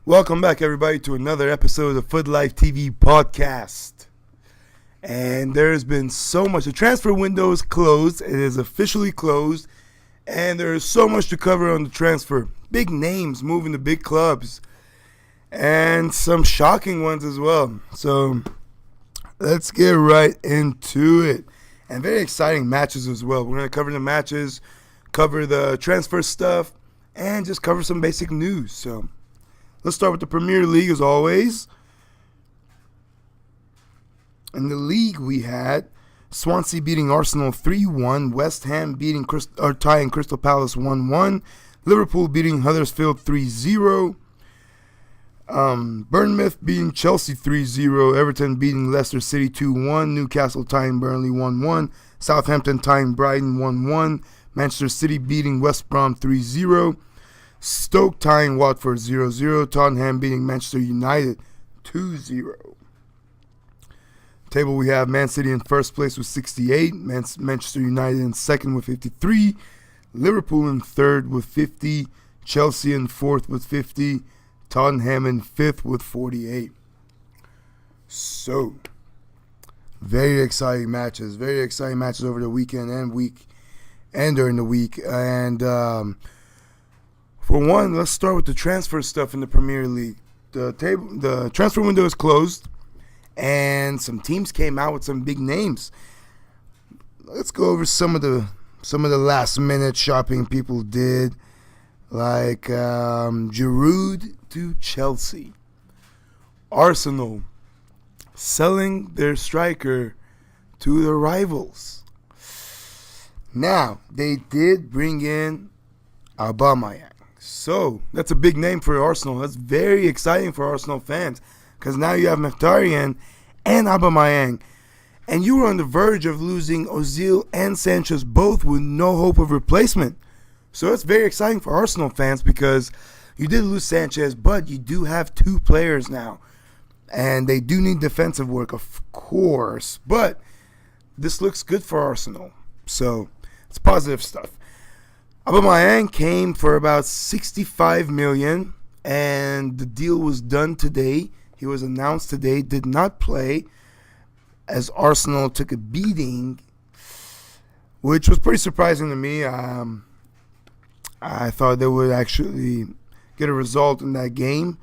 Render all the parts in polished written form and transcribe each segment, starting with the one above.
Welcome back, everybody, to another episode of Futlife Tv Podcast. And there's been so much. The transfer window is closed. It is officially closed. And there's so much to cover on the transfer. Big names moving to big clubs. And some shocking ones as well. So let's get right into it. And very exciting matches as well. We're going to cover the matches, cover the transfer stuff, and just cover some basic news. So let's start with the Premier League as always. In the league we had Swansea beating Arsenal 3-1, West Ham tying Crystal Palace 1-1, Liverpool beating Huddersfield 3-0, Bournemouth beating Chelsea 3-0, Everton beating Leicester City 2-1, Newcastle tying Burnley 1-1, Southampton tying Brighton 1-1, Manchester City beating West Brom 3-0, Stoke tying Watford 0-0. Tottenham beating Manchester United 2-0. Table we have Man City in first place with 68. Manchester United in second with 53. Liverpool in third with 50. Chelsea in fourth with 50. Tottenham in fifth with 48. So, very exciting matches. Very exciting matches over the weekend and during the week. And for one, let's start with the transfer stuff in the Premier League. The transfer window is closed, and some teams came out with some big names. Let's go over some of the last minute shopping people did, like Giroud to Chelsea, Arsenal selling their striker to the rivals. Now they did bring in Aubameyang. So, that's a big name for Arsenal. That's very exciting for Arsenal fans because now you have Mkhitaryan and Aubameyang. And you were on the verge of losing Ozil and Sanchez both with no hope of replacement. So, that's very exciting for Arsenal fans because you did lose Sanchez, but you do have two players now. And they do need defensive work, of course. But this looks good for Arsenal. So, it's positive stuff. Aubameyang came for about $65 million, and the deal was done today. He was announced today, did not play, as Arsenal took a beating, which was pretty surprising to me. I thought they would actually get a result in that game,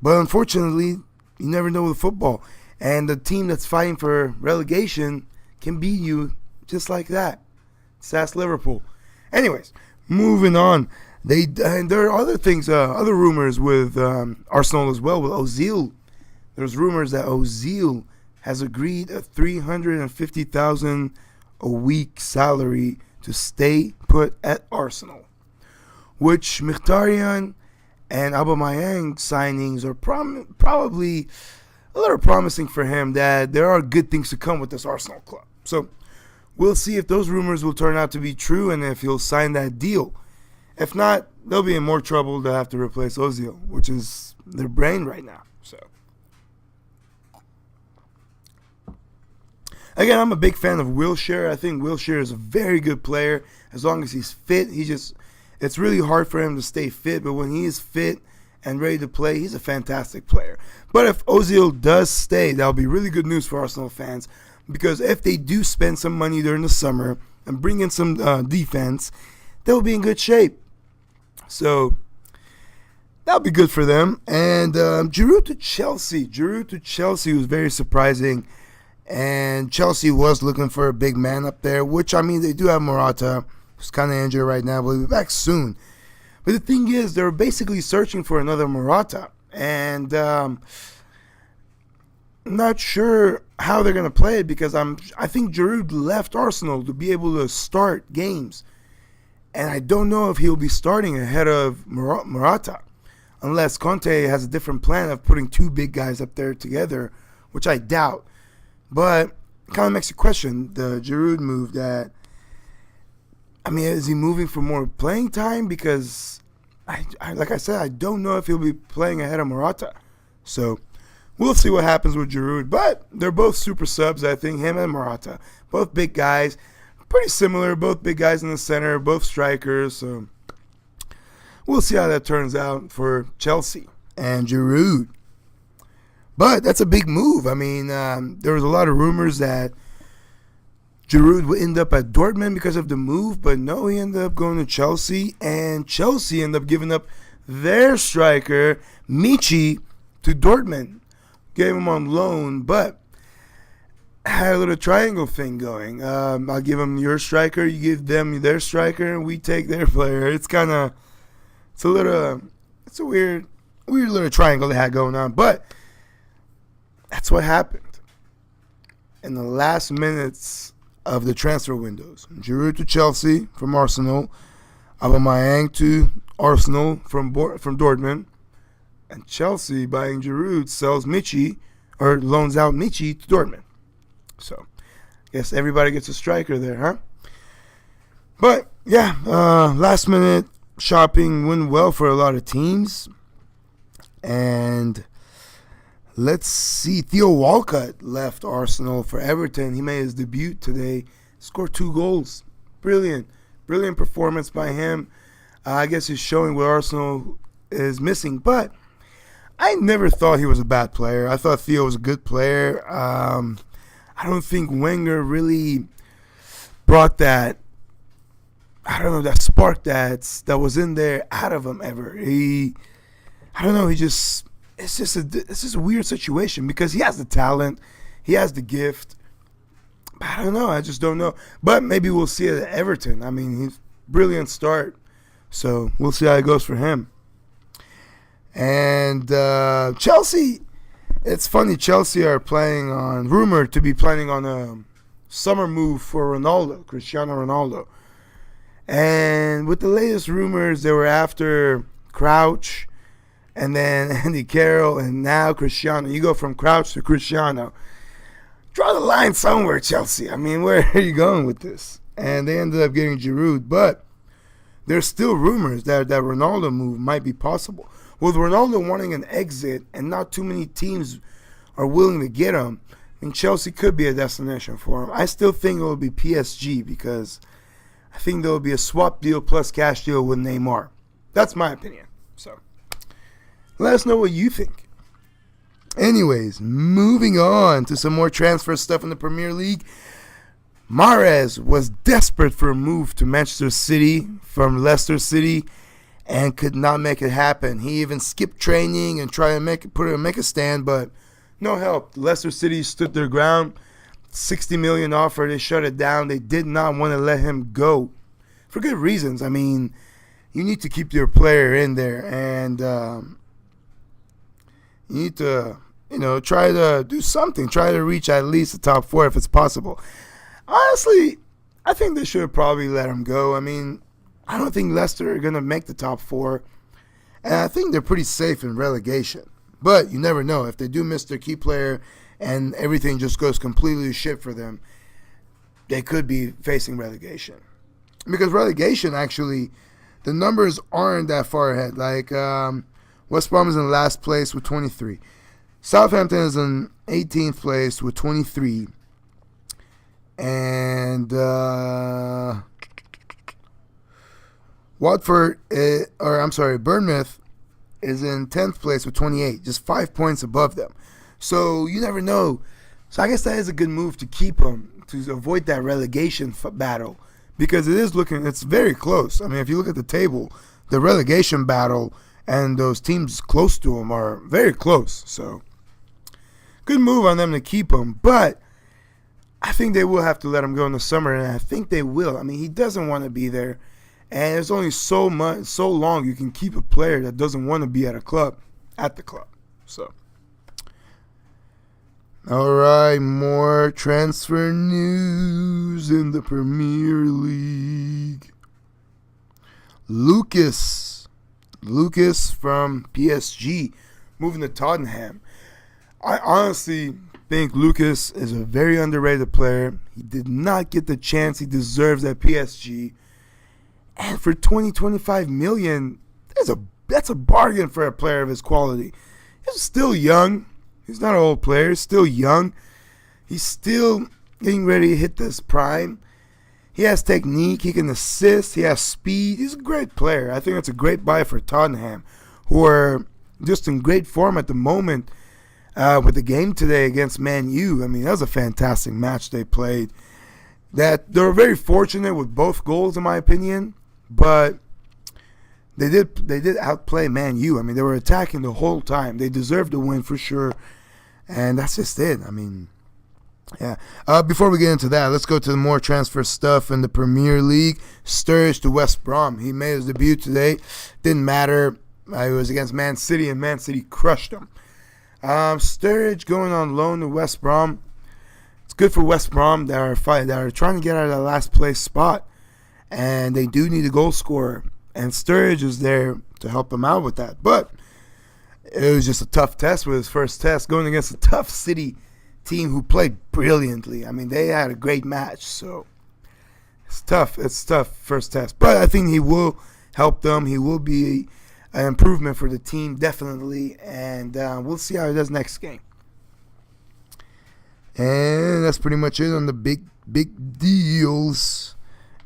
but unfortunately, you never know with football. And the team that's fighting for relegation can beat you just like that. Sass Liverpool. Anyways, moving on, and there are other things, other rumors with Arsenal as well. With Ozil, there's rumors that Ozil has agreed a $350,000 a week salary to stay put at Arsenal, which Mkhitaryan and Aubameyang signings are probably a little promising for him. That there are good things to come with this Arsenal club. So we'll see if those rumors will turn out to be true and if he'll sign that deal. If not, they'll be in more trouble to have to replace Ozil, which is their brain right now. So, again, I'm a big fan of Wilshere. I think Wilshere is a very good player as long as he's fit. It's really hard for him to stay fit, but when he is fit and ready to play, he's a fantastic player. But if Ozil does stay, that'll be really good news for Arsenal fans. Because if they do spend some money during the summer and bring in some defense, they'll be in good shape. So that'll be good for them. And Giroud to Chelsea. Giroud to Chelsea was very surprising. And Chelsea was looking for a big man up there, which, I mean, they do have Morata, who's kind of injured right now, but he'll be back soon. But the thing is, they're basically searching for another Morata. And I'm not sure how they're going to play it because I think Giroud left Arsenal to be able to start games. And I don't know if he'll be starting ahead of Morata unless Conte has a different plan of putting two big guys up there together, which I doubt. But it kind of makes you question the Giroud move that, I mean, is he moving for more playing time? Because, like I said, I don't know if he'll be playing ahead of Morata. So we'll see what happens with Giroud. But they're both super subs, I think, him and Morata. Both big guys. Pretty similar. Both big guys in the center. Both strikers. So we'll see how that turns out for Chelsea. and Giroud. But that's a big move. I mean, there was a lot of rumors that Giroud would end up at Dortmund because of the move, but no, he ended up going to Chelsea, and Chelsea ended up giving up their striker, Michi, to Dortmund. Gave him on loan, but had a little triangle thing going. I'll give them your striker, you give them their striker, and we take their player. It's a weird little triangle they had going on, but that's what happened. In the last minutes of the transfer windows, Giroud to Chelsea from Arsenal, Aubameyang to Arsenal from Dortmund, and Chelsea buying Giroud sells Michi, or loans out Michi to Dortmund. So, I guess everybody gets a striker there, huh? But, yeah, last minute shopping went well for a lot of teams. And let's see, Theo Walcott left Arsenal for Everton. He made his debut today, scored 2 goals. Brilliant performance by him. I guess he's showing what Arsenal is missing, but I never thought he was a bad player. I thought Theo was a good player. I don't think Wenger really brought that, that spark that was in there out of him ever. It's just a weird situation because he has the talent, he has the gift. But I don't know. I just don't know. But maybe we'll see it at Everton. I mean, he's brilliant start. So we'll see how it goes for him. And Chelsea, it's funny. Chelsea are rumored to be planning on a summer move for Cristiano Ronaldo. And with the latest rumors, they were after Crouch and then Andy Carroll and now Cristiano. You go from Crouch to Cristiano. Draw the line somewhere, Chelsea. I mean, where are you going with this? And they ended up getting Giroud. But there's still rumors that Ronaldo move might be possible. With Ronaldo wanting an exit and not too many teams are willing to get him, I mean, Chelsea could be a destination for him. I still think it will be PSG because I think there will be a swap deal plus cash deal with Neymar. That's my opinion. So let us know what you think. Anyways, moving on to some more transfer stuff in the Premier League. Mahrez was desperate for a move to Manchester City from Leicester City and could not make it happen. He even skipped training and tried to make a stand, but no help. Leicester City stood their ground. 60 million offer, they shut it down. They did not want to let him go for good reasons. I mean, you need to keep your player in there, and you need to, try to do something. Try to reach at least the top 4 if it's possible. Honestly, I think they should probably let him go. I mean, I don't think Leicester are going to make the top 4, and I think they're pretty safe in relegation. But you never know. If they do miss their key player and everything just goes completely to shit for them, they could be facing relegation. Because relegation, actually, the numbers aren't that far ahead. Like, West Brom is in last place with 23. Southampton is in 18th place with 23. And Bournemouth is in 10th place with 28, just 5 points above them. So you never know. So I guess that is a good move to keep them, to avoid that relegation battle, because it's very close. I mean, if you look at the table, the relegation battle and those teams close to them are very close. So good move on them to keep him, but I think they will have to let him go in the summer, and I think they will. I mean, he doesn't want to be there, and there's only so long you can keep a player that doesn't want to be at the club. So, all right, more transfer news in the Premier League. Lucas from PSG moving to Tottenham. I honestly think Lucas is a very underrated player. He did not get the chance he deserves at PSG. And for 25 million, that's a bargain for a player of his quality. He's still young. He's not an old player. He's still young. He's still getting ready to hit this prime. He has technique. He can assist. He has speed. He's a great player. I think it's a great buy for Tottenham, who are just in great form at the moment with the game today against Man U. I mean, that was a fantastic match they played. That they were very fortunate with both goals, in my opinion, but they did outplay Man U. I mean, they were attacking the whole time. They deserved the win for sure, and that's just it. I mean, yeah. Before we get into that, let's go to the more transfer stuff in the Premier League. Sturridge to West Brom. He made his debut today. Didn't matter. It was against Man City, and Man City crushed him. Sturridge going on loan to West Brom. It's good for West Brom that are trying to get out of that last place spot, and they do need a goal scorer. And Sturridge is there to help them out with that. But it was just a tough test with his first test, going against a tough City team who played brilliantly. I mean, they had a great match, so it's tough. It's tough first test. But I think he will help them. He will be an improvement for the team, definitely. And we'll see how he does next game. And that's pretty much it on the big deals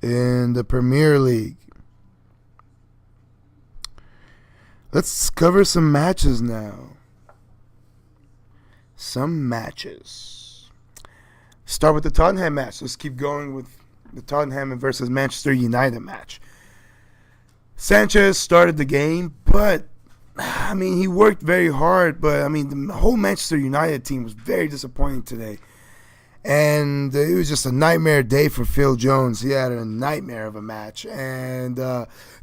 in the Premier League. Let's cover some matches now. Some matches. Start with the Tottenham match. Let's keep going with the Tottenham versus Manchester United match. Sanchez started the game, but I mean, he worked very hard, but I mean, the whole Manchester United team was very disappointing today. And it was just a nightmare day for Phil Jones. He had a nightmare of a match. And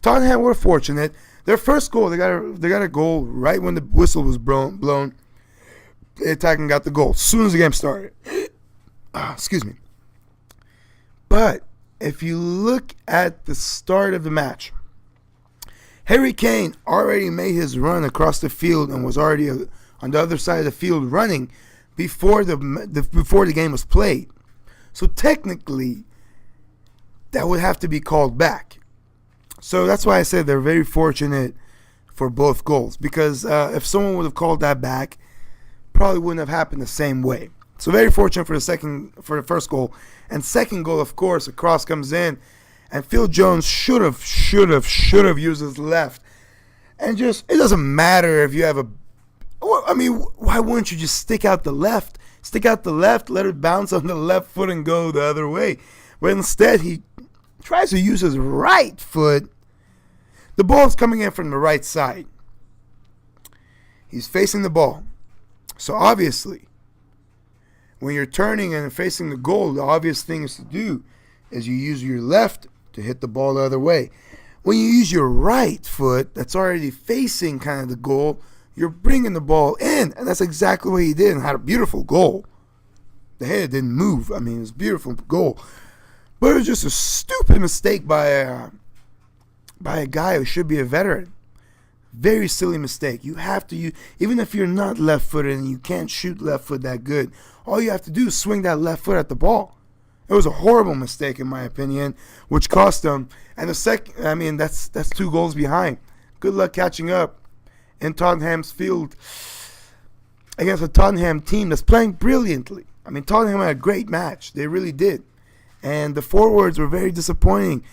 Tottenham were fortunate. Their first goal, they got a goal right when the whistle was blown. The attacking got the goal as soon as the game started. Excuse me. But if you look at the start of the match, Harry Kane already made his run across the field and was already on the other side of the field running before the game was played. So technically, that would have to be called back. So that's why I said they're very fortunate for both goals, because if someone would have called that back, probably wouldn't have happened the same way. So very fortunate for the first goal. And second goal, of course, a cross comes in, and Phil Jones should have used his left. And just, it doesn't matter if you have I mean, why wouldn't you just stick out the left? Stick out the left, let it bounce on the left foot and go the other way. But instead, he tries to use his right foot. The ball's coming in from the right side. He's facing the ball. So obviously, when you're turning and facing the goal, the obvious thing is to do is you use your left to hit the ball the other way. When you use your right foot that's already facing kind of the goal, you're bringing the ball in. And that's exactly what he did, and had a beautiful goal. The head didn't move. I mean, it was a beautiful goal. But it was just a stupid mistake by a guy who should be a veteran. Very silly mistake. You have to use, even if you're not left-footed and you can't shoot left foot that good, all you have to do is swing that left foot at the ball. It was a horrible mistake, in my opinion, which cost them. And the second, I mean, that's 2 goals behind. Good luck catching up in Tottenham's field against a Tottenham team that's playing brilliantly. I mean, Tottenham had a great match. They really did. And the forwards were very disappointing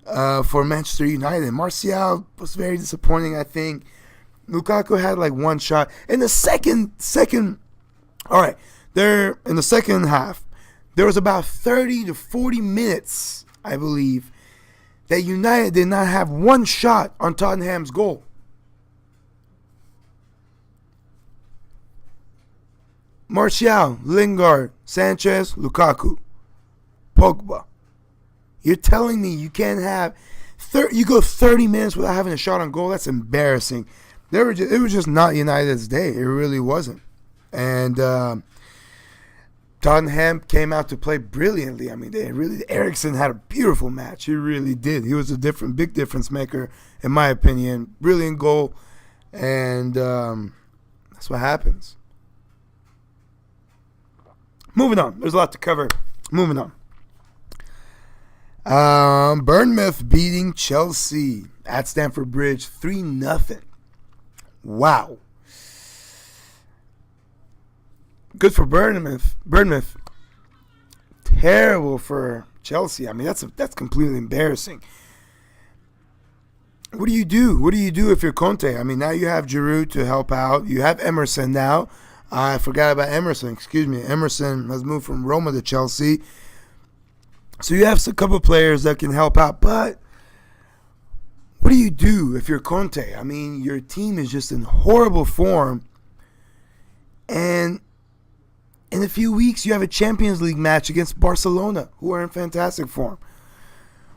for Manchester United. Martial was very disappointing, I think. Lukaku had like one shot. In the second, all right, there in the second half, there was about 30 to 40 minutes, I believe, that United did not have one shot on Tottenham's goal. Martial, Lingard, Sanchez, Lukaku, Pogba. You're telling me you can't have you go 30 minutes without having a shot on goal? That's embarrassing. It was just not United's day. It really wasn't. And Tottenham came out to play brilliantly. I mean, Eriksen had a beautiful match. He really did. He was a big difference maker, in my opinion. Brilliant goal. And that's what happens. Moving on. There's a lot to cover. Moving on. Bournemouth beating Chelsea at Stamford Bridge 3-0. Wow. Good for Bournemouth. Terrible for Chelsea. I mean, that's completely embarrassing. what do you do? What do you do if you're Conte? I mean, now you have Giroud to help out. You have Emerson now. I forgot about Emerson. Excuse me. Emerson has moved from Roma to Chelsea. So you have a couple of players that can help out. But what do you do if you're Conte? I mean, your team is just in horrible form. And in a few weeks, you have a Champions League match against Barcelona, who are in fantastic form.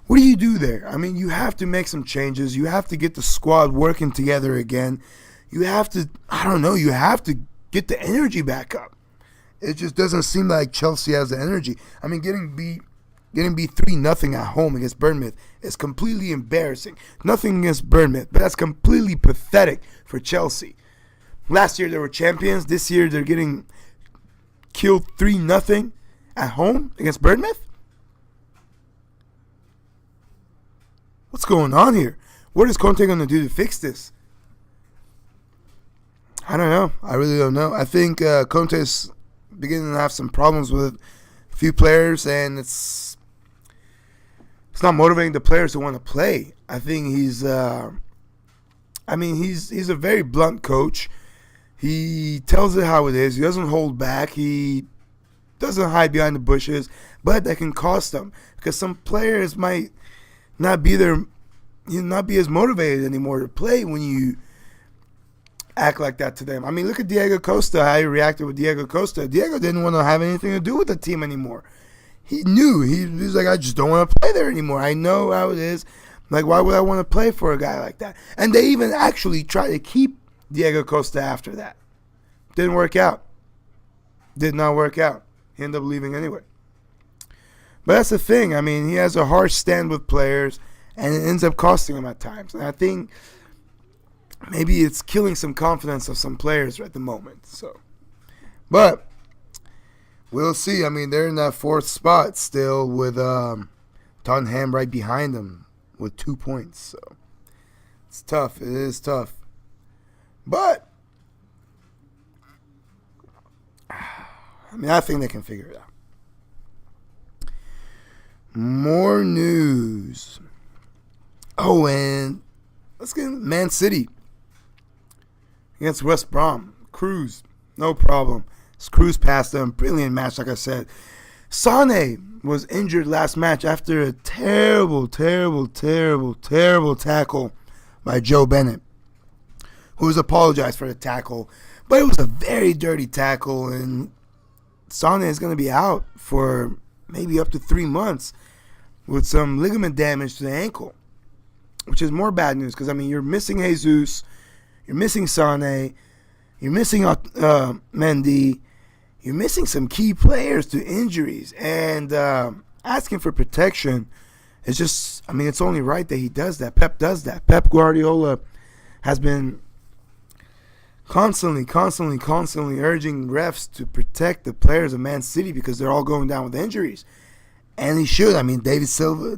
What do you do there? I mean, you have to make some changes. You have to get the squad working together again. You have to, you have to get the energy back up. It just doesn't seem like Chelsea has the energy. I mean, getting beat 3-0 at home against Bournemouth is completely embarrassing. Nothing against Bournemouth, but that's completely pathetic for Chelsea. Last year they were champions. This year they're getting killed 3-0 at home against Bournemouth? What's going on here? What is Conte going to do to fix this? I don't know. I really don't know. I think Conte's beginning to have some problems with a few players, and it's not motivating the players to want to play. I think he's a very blunt coach. He tells it how it is. He doesn't hold back. He doesn't hide behind the bushes, but that can cost them because some players might not be as motivated anymore to play when you act like that to them. I mean, look at Diego Costa, how he reacted with Diego Costa. Diego didn't want to have anything to do with the team anymore. He knew. He was like, I just don't want to play there anymore. I know how it is. Like, why would I want to play for a guy like that? And they even actually tried to keep Diego Costa after that. Didn't work out. Did not work out. He ended up leaving anyway. But that's the thing. I mean, he has a harsh stand with players, and it ends up costing him at times. And I think maybe it's killing some confidence of some players at the moment. But we'll see. I mean, they're in that 4th spot still with Tottenham right behind them with 2 points. So it's tough. It is tough. But I mean, I think they can figure it out. More news. Oh, and let's get Man City against West Brom. Cruz, no problem. Let's cruise past them. Brilliant match, like I said. Sane was injured last match after a terrible tackle by Joe Bennett, who has apologized for the tackle. But it was a very dirty tackle, and Sane is going to be out for maybe up to 3 months with some ligament damage to the ankle, which is more bad news because, I mean, you're missing Jesus, you're missing Sane, you're missing Mendy, you're missing some key players to injuries, and asking for protection is just, I mean, it's only right that he does that. Pep does that. Pep Guardiola has been constantly urging refs to protect the players of Man City because they're all going down with injuries. And he should. I mean, David Silva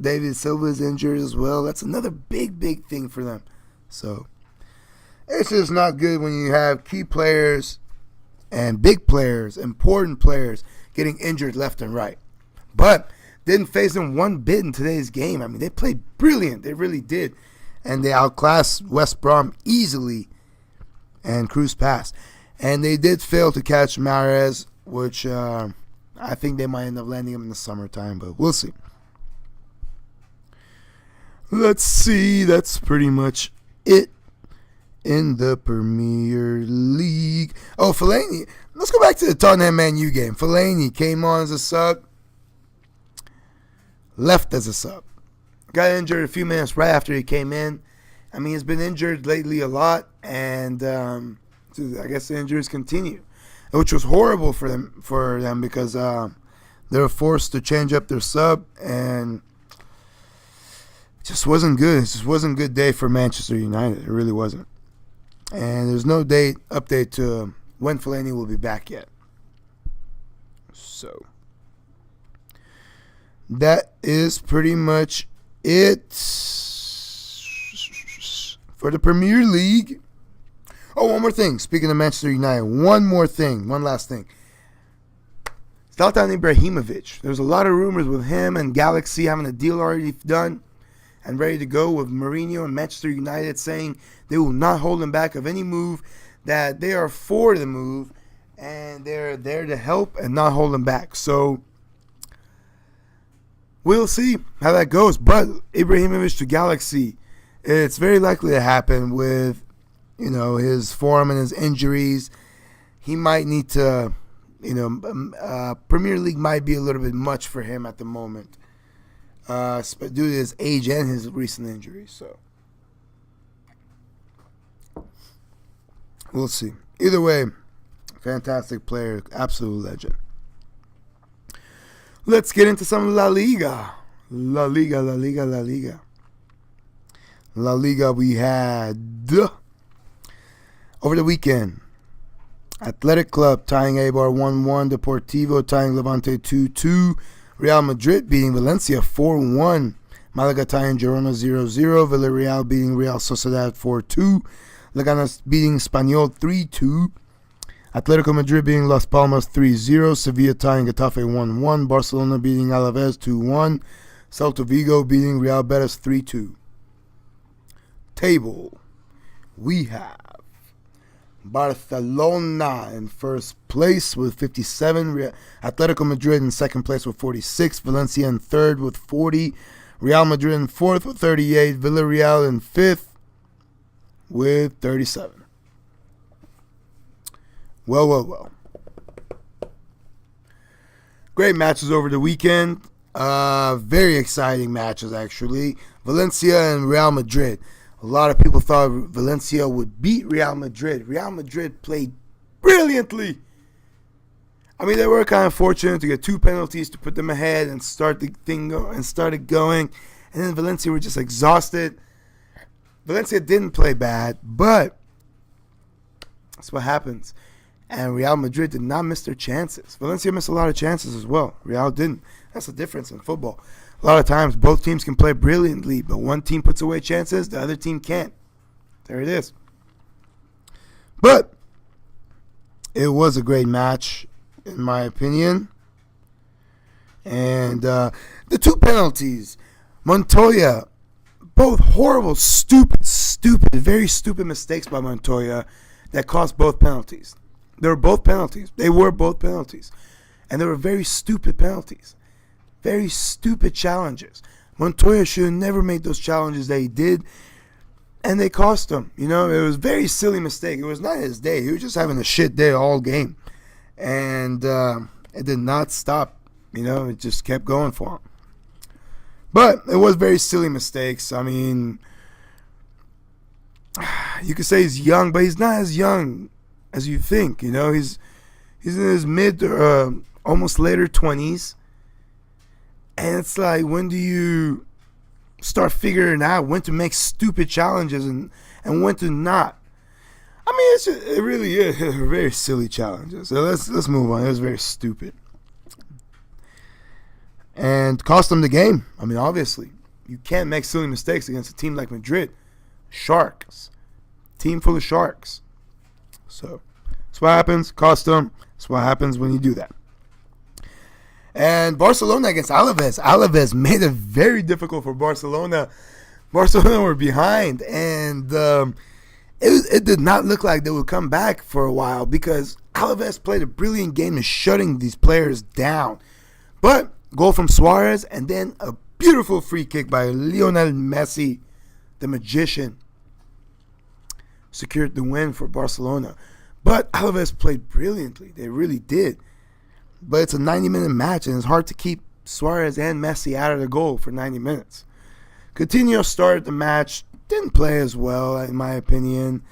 is injured as well. That's another big thing for them. So it's just not good when you have key players and big players, important players, getting injured left and right. But didn't phase them one bit in today's game. I mean, they played brilliant. They really did. And they outclassed West Brom easily and cruised past. And they did fail to catch Mahrez, which I think they might end up landing him in the summertime, but we'll see. Let's see. That's pretty much it in the Premier League. Oh, Fellaini. Let's go back to the Tottenham Man U game. Fellaini came on as a sub, left as a sub. Got injured a few minutes right after he came in. I mean, he's been injured lately a lot, and I guess the injuries continue, which was horrible for them because they were forced to change up their sub, and it just wasn't good. It just wasn't a good day for Manchester United. It really wasn't. And there's no update to when Fellaini will be back yet. So that is pretty much it for the Premier League. Oh, one more thing. Speaking of Manchester United, one last thing. Zlatan Ibrahimovic. There's a lot of rumors with him and Galaxy having a deal already done. and ready to go, with Mourinho and Manchester United saying they will not hold him back of any move, that they are for the move, and they're there to help and not hold him back. So we'll see how that goes. But Ibrahimovic to Galaxy, it's very likely to happen with, his form and his injuries. He might need to, Premier League might be a little bit much for him at the moment, due to his age and his recent injuries. So we'll see. Either way, fantastic player, absolute legend. Let's get into some La Liga. La Liga. La Liga, we had over the weekend, Athletic Club tying Eibar 1-1, Deportivo tying Levante 2-2, Real Madrid beating Valencia 4-1, Malaga tying Girona 0-0, Villarreal beating Real Sociedad 4-2, Leganes beating Espanyol 3-2, Atletico Madrid beating Las Palmas 3-0, Sevilla tying Getafe 1-1, Barcelona beating Alaves 2-1, Celta Vigo beating Real Betis 3-2. Table, we have Barcelona in first place with 57, Atletico Madrid in second place with 46, Valencia in third with 40, Real Madrid in fourth with 38, Villarreal in fifth with 37. Well. Great matches over the weekend. Very exciting matches, actually. Valencia and Real Madrid. A lot of people thought Valencia would beat Real Madrid. Real Madrid played brilliantly. I mean, they were kind of fortunate to get 2 penalties to put them ahead and start the thing and started going. And then Valencia were just exhausted. Valencia didn't play bad, but that's what happens. And Real Madrid did not miss their chances. Valencia missed a lot of chances as well. Real didn't. That's the difference in football. A lot of times, both teams can play brilliantly, but one team puts away chances, the other team can't. There it is. But it was a great match, in my opinion. And the 2 penalties, Montoya, both horrible, stupid, very stupid mistakes by Montoya that cost both penalties. They were both penalties. And they were very stupid penalties. Very stupid challenges. Montoya should have never made those challenges that he did, and they cost him. It was a very silly mistake. It was not his day. He was just having a shit day all game. And it did not stop. It just kept going for him. But it was very silly mistakes. I mean, you could say he's young, but he's not as young as you think. He's in his mid almost later 20s. And it's like, when do you start figuring out when to make stupid challenges and when to not? I mean, it really is very silly challenges. So let's move on. It was very stupid. And cost them the game. I mean, obviously, you can't make silly mistakes against a team like Madrid. Sharks. Team full of sharks. So that's what happens. Cost them. That's what happens when you do that. And Barcelona against Alaves. Alaves made it very difficult for Barcelona. Barcelona were behind, and it did not look like they would come back for a while because Alaves played a brilliant game in shutting these players down. But goal from Suarez, and then a beautiful free kick by Lionel Messi, the magician, secured the win for Barcelona. But Alaves played brilliantly. They really did. But it's a 90-minute match, and it's hard to keep Suarez and Messi out of the goal for 90 minutes. Coutinho started the match. Didn't play as well, in my opinion.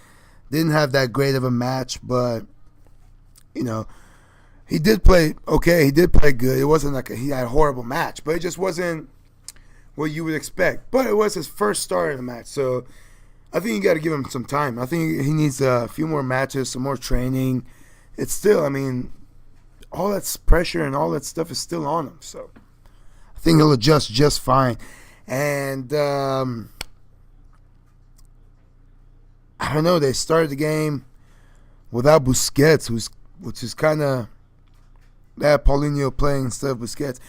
Didn't have that great of a match, but, he did play okay. He did play good. It wasn't like he had a horrible match, but it just wasn't what you would expect. But it was his first start in the match, so I think you got to give him some time. I think he needs a few more matches, some more training. It's still, all that pressure and all that stuff is still on him. So I think he'll adjust just fine. And I don't know. They started the game without Busquets, which is kind of that Paulinho playing instead of Busquets.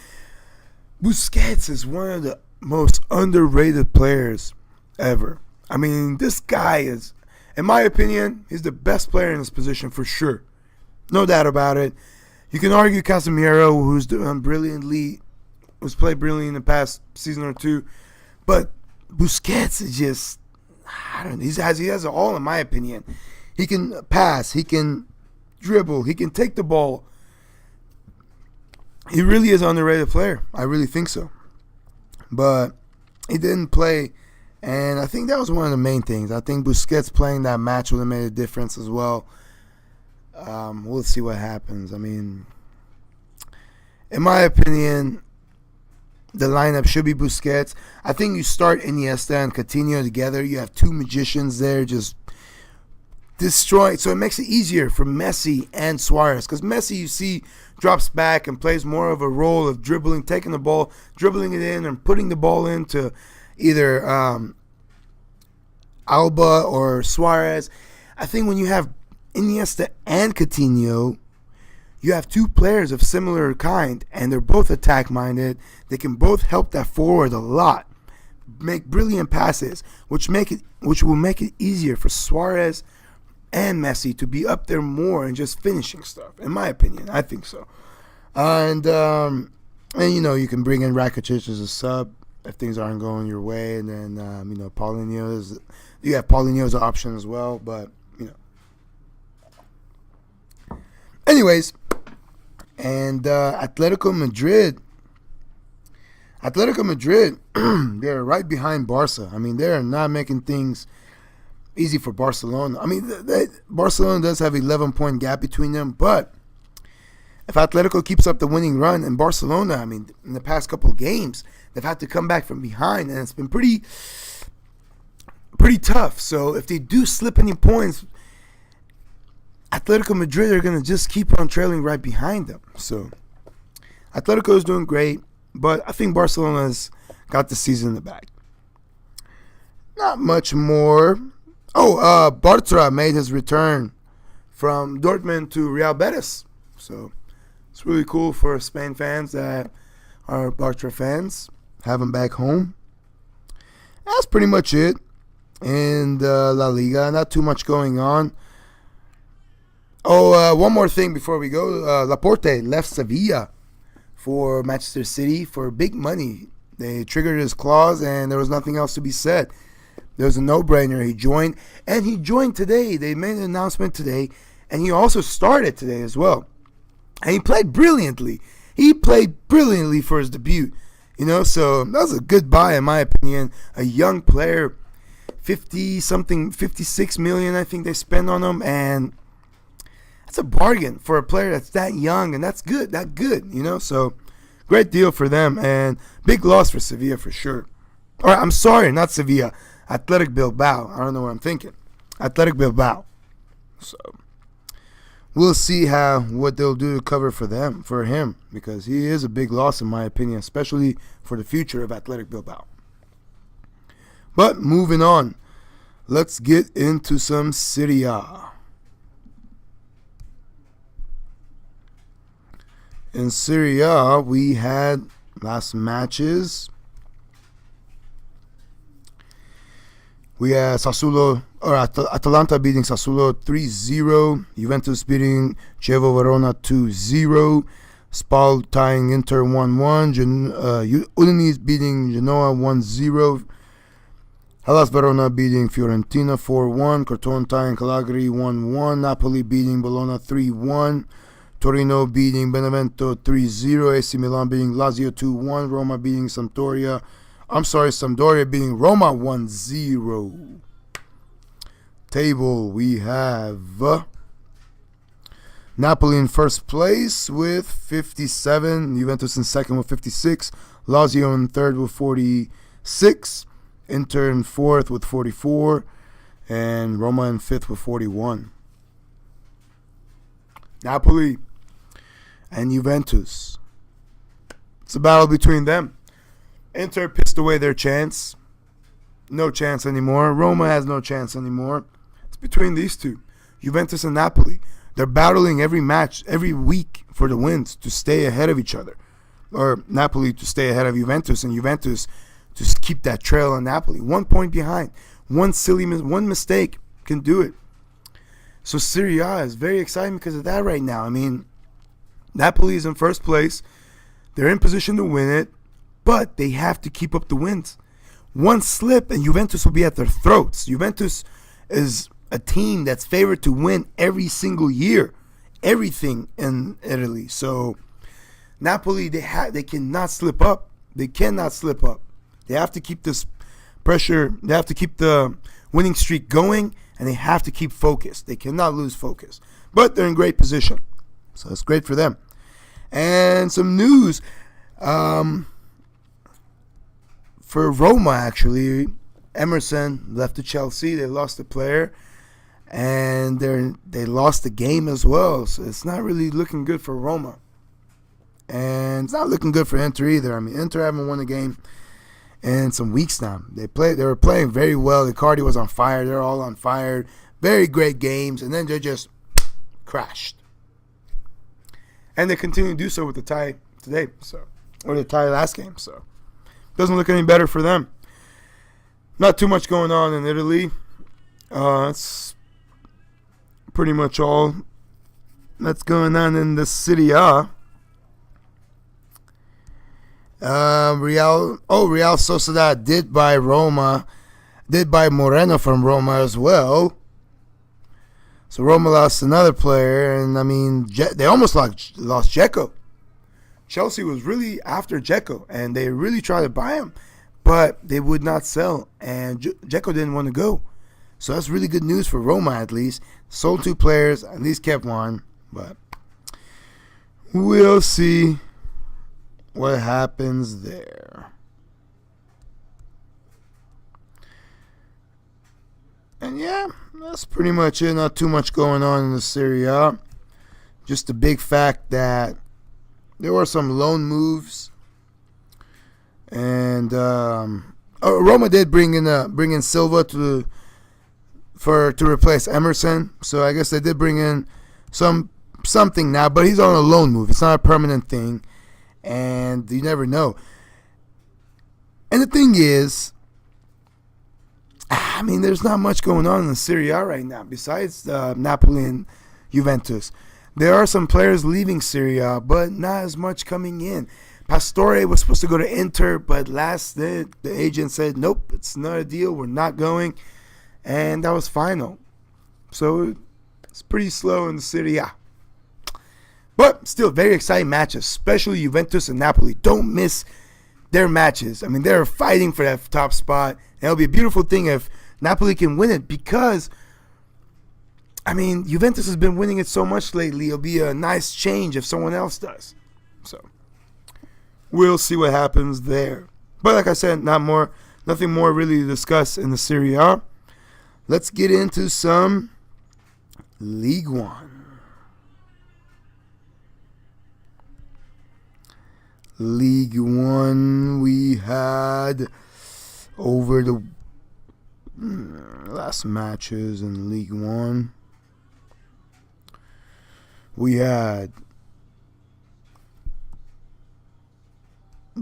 Busquets is one of the most underrated players ever. I mean, this guy is, in my opinion, he's the best player in his position for sure. No doubt about it. You can argue Casemiro, who's doing brilliantly, who's played brilliantly in the past season or two, but Busquets is just, I don't know, he has it all in my opinion. He can pass, he can dribble, he can take the ball. He really is an underrated player. I really think so. But he didn't play, and I think that was one of the main things. I think Busquets playing that match would have made a difference as well. We'll see what happens. I mean, in my opinion, the lineup should be Busquets. I think you start Iniesta and Coutinho together. You have two magicians there just destroying. So it makes it easier for Messi and Suarez. Because Messi, you see, drops back and plays more of a role of dribbling, taking the ball, dribbling it in, and putting the ball into either Alba or Suarez. I think when you have Iniesta and Coutinho, you have two players of similar kind, and they're both attack-minded. They can both help that forward a lot, make brilliant passes, which will make it easier for Suarez and Messi to be up there more and just finishing stuff. In my opinion, I think so. And you know, you can bring in Rakitic as a sub if things aren't going your way, and then Paulinho you have Paulinho as an option as well, but anyways, and Atletico Madrid, they're right behind Barca. I mean, they're not making things easy for Barcelona. I mean, Barcelona does have 11-point gap between them, but if Atletico keeps up the winning run, and Barcelona, I mean, in the past couple of games, they've had to come back from behind, and it's been pretty tough. So if they do slip any points, Atletico Madrid are going to just keep on trailing right behind them. So Atletico is doing great, but I think Barcelona's got the season in the bag. Not much more. Bartra made his return from Dortmund to Real Betis. So it's really cool for Spain fans that are Bartra fans. Have him back home. That's pretty much it. And La Liga, not too much going on. One more thing before we go. Laporte left Sevilla for Manchester City for big money. They triggered his clause, and there was nothing else to be said. There was a no-brainer. He joined, and he joined today. They made an announcement today, and he also started today as well. And he played brilliantly. For his debut. So that was a good buy, in my opinion. A young player, 56 million, I think they spent on him, and it's a bargain for a player that's that young, and that's good. So great deal for them, and big loss for Sevilla for sure. Or I'm sorry, not Sevilla, Athletic Bilbao. I don't know what I'm thinking. Athletic Bilbao. So we'll see what they'll do to cover for him, because he is a big loss in my opinion, especially for the future of Athletic Bilbao. But moving on, let's get into some Serie A. In Serie A, we had last matches. We had Atalanta beating Sassuolo 3-0. Juventus beating Chievo Verona 2-0. Spal tying Inter 1-1. Udinese beating Genoa 1-0. Hellas Verona beating Fiorentina 4-1. Crotone tying Cagliari 1-1. Napoli beating Bologna 3-1. Torino beating Benevento 3-0. AC Milan beating Lazio 2-1. Sampdoria beating Roma 1-0. Table, we have Napoli in first place with 57. Juventus in second with 56. Lazio in third with 46. Inter in fourth with 44. And Roma in fifth with 41. Napoli and Juventus. It's a battle between them. Inter pissed away their chance. No chance anymore. Roma has no chance anymore. It's between these two. Juventus and Napoli. They're battling every match, every week for the wins to stay ahead of each other. Or Napoli to stay ahead of Juventus, and Juventus just keep that trail on Napoli. 1 point behind. One mistake can do it. So Serie A is very exciting because of that right now. I mean, Napoli is in first place. They're in position to win it, but they have to keep up the wins. One slip and Juventus will be at their throats. Juventus is a team that's favored to win every single year, everything in Italy. So Napoli, they cannot slip up. They cannot slip up. They have to keep this pressure. They have to keep the winning streak going, and they have to keep focused. They cannot lose focus. But they're in great position, so it's great for them. And some news for Roma, actually. Emerson left to Chelsea. They lost a player, and they lost the game as well. So it's not really looking good for Roma. And it's not looking good for Inter either. I mean, Inter haven't won a game in some weeks now. They were playing very well. Icardi was on fire. They're all on fire. Very great games. And then they just crashed. And they continue to do so with the tie today. Or the tie last game. So doesn't look any better for them. Not too much going on in Italy. That's pretty much all that's going on in the Serie A. Real Sociedad did buy Moreno from Roma as well. So Roma lost another player, and I mean, they almost lost Dzeko. Chelsea was really after Dzeko, and they really tried to buy him, but they would not sell, and Dzeko didn't want to go. So that's really good news for Roma, at least. Sold 2 players, at least kept one, but we'll see what happens there. And yeah, that's pretty much it. Not too much going on in the Serie A. Just the big fact that there were some loan moves, and Roma did bring in Silva to replace Emerson. So I guess they did bring in something now, but he's on a loan move. It's not a permanent thing. And you never know. And the thing is, I mean, there's not much going on in the Serie A right now besides Napoli and Juventus. There are some players leaving Serie A, but not as much coming in. Pastore was supposed to go to Inter, but last day the agent said, nope, it's not a deal. We're not going. And that was final. So it's pretty slow in the Serie A. But still, very exciting matches, especially Juventus and Napoli. Don't miss their matches. I mean, they're fighting for that top spot. And it'll be a beautiful thing if Napoli can win it because, I mean, Juventus has been winning it so much lately. It'll be a nice change if someone else does. So we'll see what happens there. But like I said, nothing more really to discuss in the Serie A. Let's get into some League One. League One, we had over the last matches in League One. We had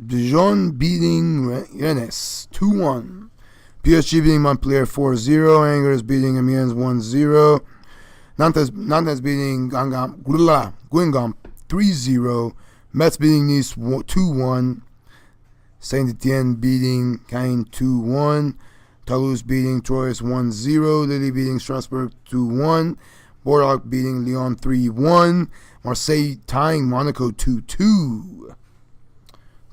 Dijon beating Rennes 2-1. PSG beating Montpellier 4-0. Angers beating Amiens 1-0. Nantes beating Guingamp 3-0. Metz beating Nice 2-1. Saint-Etienne beating Caen 2-1. Toulouse beating Troyes 1-0. Lille beating Strasbourg 2-1. Bordeaux beating Lyon 3-1. Marseille tying Monaco 2-2.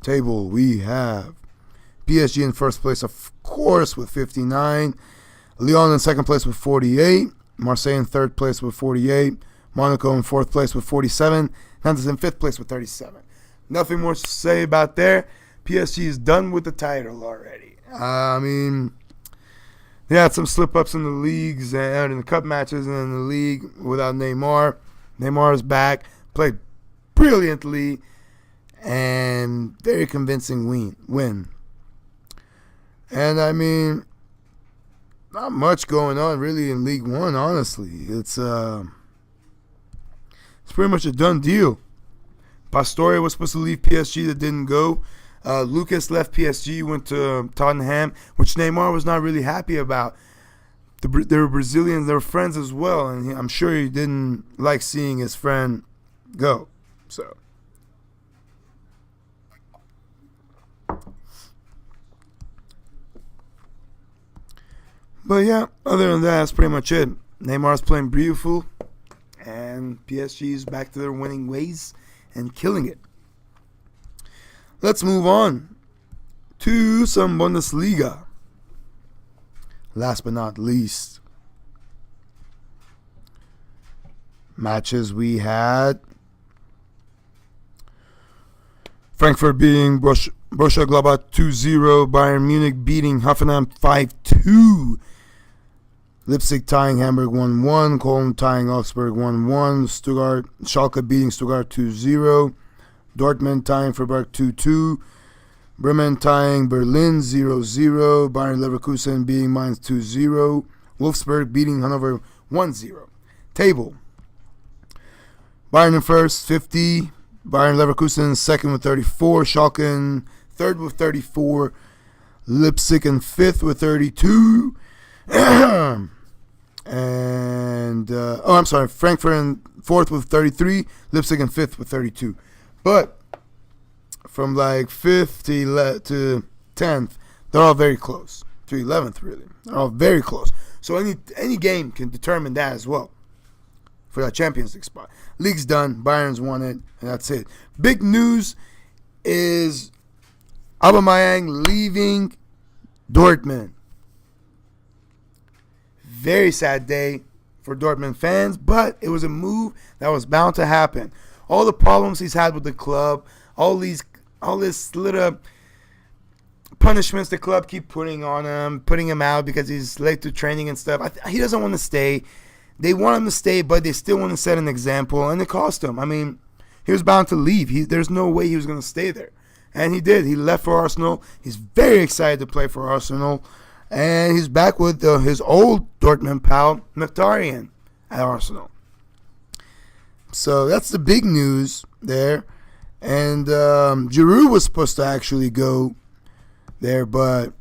Table, we have PSG in first place, of course, with 59. Lyon in second place with 48. Marseille in third place with 48. Monaco in fourth place with 47. Nantes in fifth place with 37. Nothing more to say about there. PSG is done with the title already. I mean, they had some slip-ups in the leagues and in the cup matches and in the league without Neymar. Neymar is back, played brilliantly, and very convincing win. And, I mean, not much going on really in League One, honestly. It's pretty much a done deal. Pastore was supposed to leave PSG that didn't go. Lucas left PSG, went to Tottenham, which Neymar was not really happy about. They were Brazilians, they were friends as well, and I'm sure he didn't like seeing his friend go. So, but yeah, other than that, that's pretty much it. Neymar's playing beautiful, and PSG's back to their winning ways and killing it. Let's move on to some Bundesliga. Last but not least, matches we had. Frankfurt beating Borussia Gladbach 2-0. Bayern Munich beating Hoffenheim 5-2. Leipzig tying Hamburg 1-1. Cologne tying Augsburg 1-1. Schalke beating Stuttgart 2-0. Dortmund tying Freiburg 2-2. Bremen tying Berlin 0-0. Bayern Leverkusen beating Mainz 2-0. Wolfsburg beating Hannover 1-0. Table. Bayern in first, 50. Bayern Leverkusen second with 34. Schalke in third with 34. Leipzig in fifth with 32. Frankfurt in fourth with 33. Leipzig in fifth with 32. But from like 5th to 10th, they're all very close. To 11th, really. They're all very close. So any game can determine that as well for that Champions League spot. League's done. Bayern's won it, and that's it. Big news is Aubameyang leaving Dortmund. Very sad day for Dortmund fans, but it was a move that was bound to happen. All the problems he's had with the club, all this little punishments the club keep putting on him, putting him out because he's late to training and stuff. He doesn't want to stay. They want him to stay, but they still want to set an example, and it cost him. I mean, he was bound to leave. There's no way he was going to stay there. And he did. He left for Arsenal. He's very excited to play for Arsenal. And he's back with his old Dortmund pal, Mkhitaryan, at Arsenal. So that's the big news there. And Giroud was supposed to actually go there, but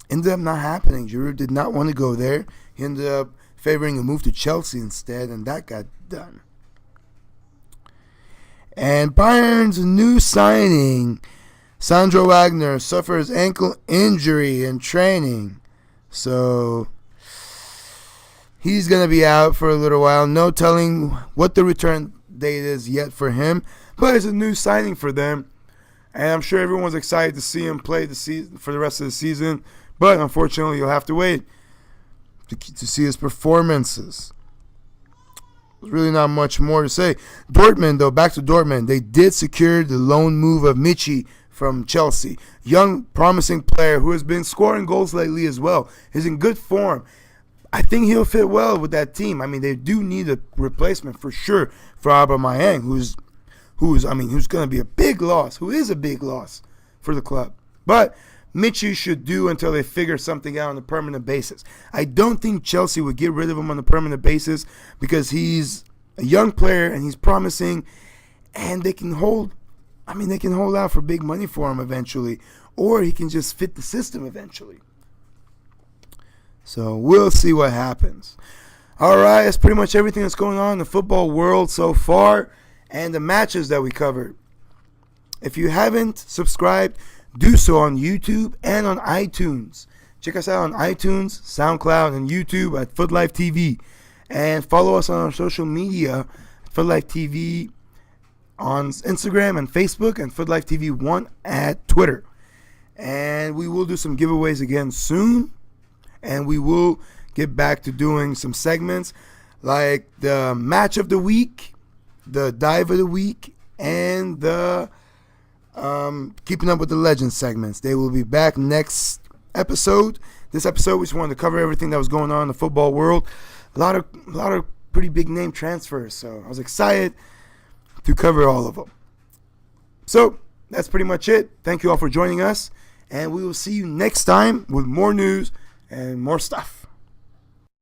ended up not happening. Giroud did not want to go there. He ended up favoring a move to Chelsea instead, and that got done. And Bayern's new signing, Sandro Wagner, suffers ankle injury in training. So he's going to be out for a little while. No telling what the return date is yet for him. But it's a new signing for them. And I'm sure everyone's excited to see him play for the rest of the season. But unfortunately, you'll have to wait to see his performances. There's really not much more to say. Dortmund, though, back to Dortmund. They did secure the loan move of Michi from Chelsea. Young, promising player who has been scoring goals lately as well. He's in good form. I think he'll fit well with that team. I mean, they do need a replacement for sure for Aubameyang, who's going to be a big loss, who is a big loss for the club. But Michi should do until they figure something out on a permanent basis. I don't think Chelsea would get rid of him on a permanent basis because he's a young player and he's promising, and they can hold out for big money for him eventually, or he can just fit the system eventually. So we'll see what happens. All right, that's pretty much everything that's going on in the football world so far and the matches that we covered. If you haven't subscribed, do so on YouTube and on iTunes. Check us out on iTunes, SoundCloud, and YouTube at Futlife TV. And follow us on our social media, Futlife TV on Instagram and Facebook, and Futlife TV 1 at Twitter. And we will do some giveaways again soon. And we will get back to doing some segments like the match of the week, the dive of the week, and the keeping up with the legends segments. They will be back next episode. This episode, we just wanted to cover everything that was going on in the football world. A lot of pretty big name transfers. So I was excited to cover all of them. So that's pretty much it. Thank you all for joining us, and we will see you next time with more news and more stuff.